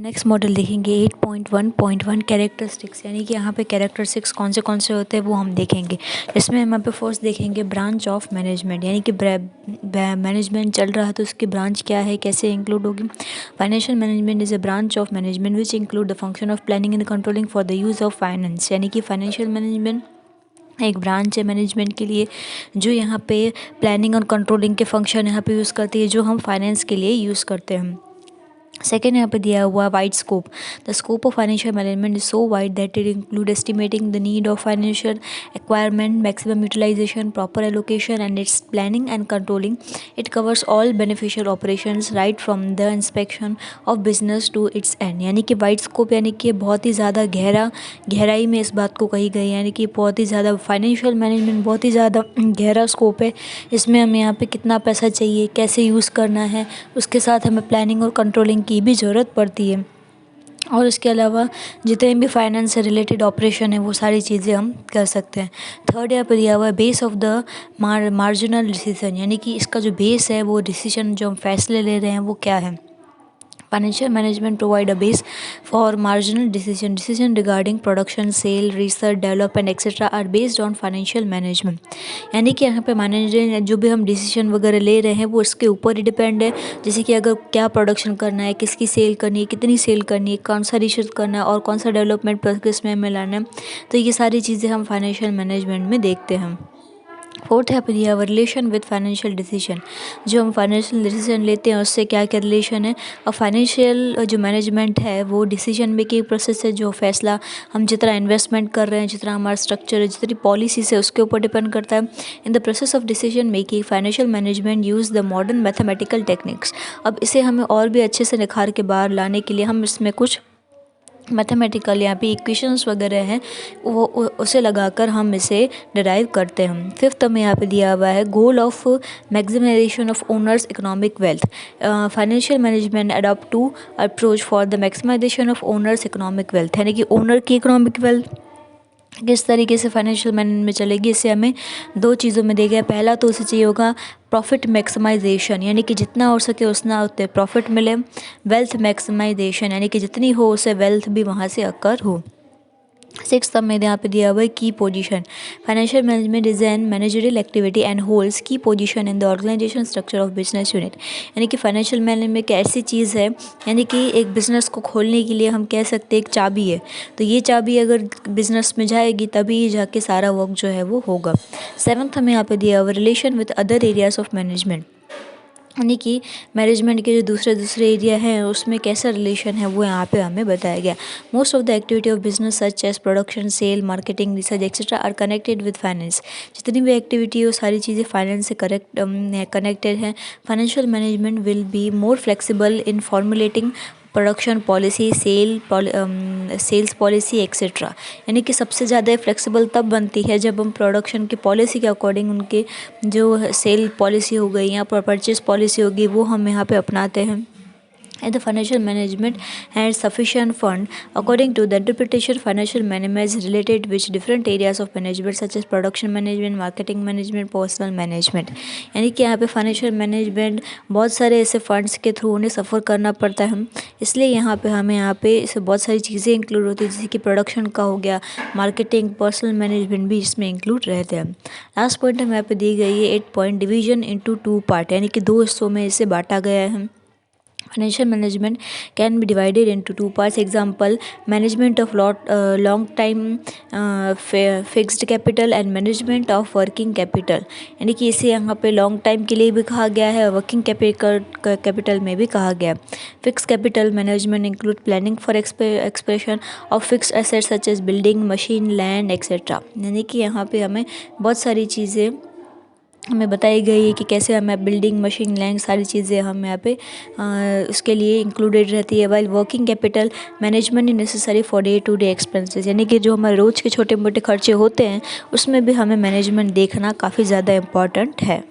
Next model देखेंगे 8.1.1 characteristics, यानी कि यहाँ पे कैरेक्टरिस्टिक्स कौन से होते हैं वो हम देखेंगे। इसमें हम यहाँ पे फर्स्ट देखेंगे ब्रांच ऑफ मैनेजमेंट, यानी कि मैनेजमेंट चल रहा है तो उसकी ब्रांच क्या है, कैसे इंक्लूड होगी। Financial management is a branch of management which include the function of planning and controlling for the use of finance, यानी कि फाइनेंशियल मैनेजमेंट एक ब्रांच है मैनेजमेंट के लिए जो यहाँ पे प्लानिंग और कंट्रोलिंग के फंक्शन यहाँ पे यूज़ करती है, जो हम फाइनेंस के लिए यूज़ करते हैं। सेकेंड यहाँ पे दिया हुआ wide scope. The scope of financial management is so wide that it include estimating the need of financial acquirement, maximum utilisation, proper allocation and its planning and controlling. It covers all beneficial operations right from the inspection of business to its end, यानी कि wide scope यानी कि बहुत ही ज़्यादा गहराई में इस बात को कही गई, यानी कि बहुत ही ज़्यादा फाइनेंशियल मैनेजमेंट बहुत ही ज़्यादा गहरा स्कोप है। इसमें हमें यहाँ पे कितना पैसा चाहिए, कैसे यूज़ करना है, उसके साथ हमें प्लानिंग और कंट्रोलिंग की भी ज़रूरत पड़ती है। और इसके अलावा जितने भी फाइनेंस से रिलेटेड ऑपरेशन है वो सारी चीज़ें हम कर सकते हैं। थर्ड यहाँ पर दिया हुआ है base of the marginal decision, यानी कि इसका जो बेस है वो डिसीजन जो हम फैसले ले रहे हैं वो क्या है। Financial management provide a base for marginal decision regarding production, sale, research, development etc. are based on financial management, यानी कि यहाँ पे मैनेजमेंट जो भी हम डिसीजन वगैरह ले रहे हैं वो इसके ऊपर ही डिपेंड है। जैसे कि अगर क्या प्रोडक्शन करना है, किसकी सेल करनी है, कितनी सेल करनी है, कौन सा रिसर्च करना है और कौन सा डेवलपमेंट प्रोसेस में हमें लाना है, तो ये सारी चीज़ें हम फाइनेंशियल मैनेजमेंट में देखते हैं। फोर्थ है पर यह रिलेशन विद फाइनेंशियल डिसीजन, जो हम फाइनेंशियल डिसीजन लेते हैं उससे क्या क्या रिलेशन है। और फाइनेंशियल जो मैनेजमेंट है वो डिसीजन मेकिंग प्रोसेस है, जो फैसला हम जितना इन्वेस्टमेंट कर रहे हैं, जितना हमारा स्ट्रक्चर है, जितनी पॉलिसीज है उसके ऊपर डिपेंड करता है। In the process of decision making financial management use the modern mathematical techniques. अब इसे हमें और भी अच्छे से निखार के बाहर लाने के लिए हम इसमें कुछ मैथमेटिकल यहाँ पे इक्वेशंस वगैरह हैं वो उसे लगाकर हम इसे डिराइव करते हैं। फिफ्थ हमें यहाँ पे दिया हुआ है goal of maximisation of owners economic wealth. Financial management adopt to approach for the maximisation of owners economic wealth, यानी कि ओनर की इकोनॉमिक वेल्थ किस तरीके से फाइनेंशियल मैनेजमेंट में चलेगी। इससे हमें दो चीज़ों में देखा है। पहला तो उसे चाहिए होगा प्रॉफिट मैक्सिमाइजेशन, यानी कि जितना हो सके उतना उतने प्रॉफिट मिले। वेल्थ मैक्सिमाइजेशन, यानी कि जितनी हो उसे वेल्थ भी वहाँ से अकर हो। सिक्स में यहाँ पे दिया हुआ है की position. Financial management is an managerial activity and holds key position in the organisation structure of business unit, यानी कि फाइनेंशियल मैनेजमेंट एक ऐसी चीज़ है, यानी कि एक बिज़नेस को खोलने के लिए हम कह सकते हैं एक चाबी है। तो ये चाबी अगर बिज़नेस में जाएगी तभी जाके सारा वर्क जो है वो होगा। सेवन्थ हमें यहाँ पे दिया हुआ relation with other areas of management, यानी कि मैनेजमेंट के जो दूसरे एरिया हैं उसमें कैसा रिलेशन है वो यहाँ पे हमें बताया गया। Most of the activity of business such as production, sale, marketing, research etcetera are connected with finance. जितनी भी एक्टिविटी है वो सारी चीज़ें फाइनेंस से कनेक्टेड हैं। Financial management will be more flexible in formulating production policy, sales policy etcetera, यानी कि सबसे ज़्यादा फ्लेक्सिबल तब बनती है जब हम प्रोडक्शन की पॉलिसी के अकॉर्डिंग उनके जो सेल पॉलिसी हो गई या परचेज पॉलिसी होगी वो हम यहाँ पे अपनाते हैं। And the financial management has sufficient fund according to the interpretation financial management is related with different areas of management such as production management, marketing management, personal management, यानी कि यहाँ पे फाइनेंशियल मैनेजमेंट बहुत सारे ऐसे फंड्स के through उन्हें सफ़र करना पड़ता है, इसलिए यहाँ पे हमें यहाँ पे इसे बहुत सारी चीज़ें इंक्लूड होती है, जैसे कि प्रोडक्शन का हो गया, मार्केटिंग, पर्सनल मैनेजमेंट भी इसमें इंक्लूड रहते हैं। लास्ट पॉइंट हमें यहाँ पे दी गई है 8 पॉइंट डिवीजन इंटू 2 पार्ट, यानी कि 2 हिस्सों में इसे बांटा गया है। Financial management can be divided into 2 parts. Example, management of long time fixed capital and management of working capital, यानी कि इसे यहाँ पे लॉन्ग टाइम के लिए भी कहा गया है, वर्किंग कैपिटल में भी कहा गया। Fix capital management include planning for expression of fix assets such as building, machine, land etcetera, यानी कि यहाँ पे हमें बहुत सारी चीज़ें हमें बताई गई है कि कैसे हमें बिल्डिंग, मशीन, लैंड सारी चीज़ें हम यहाँ पे उसके लिए इंक्लूडेड रहती है। While working capital management is necessary for day to day expenses, यानी कि जो हमारे रोज़ के छोटे मोटे खर्चे होते हैं उसमें भी हमें मैनेजमेंट देखना काफ़ी ज़्यादा इम्पॉर्टेंट है।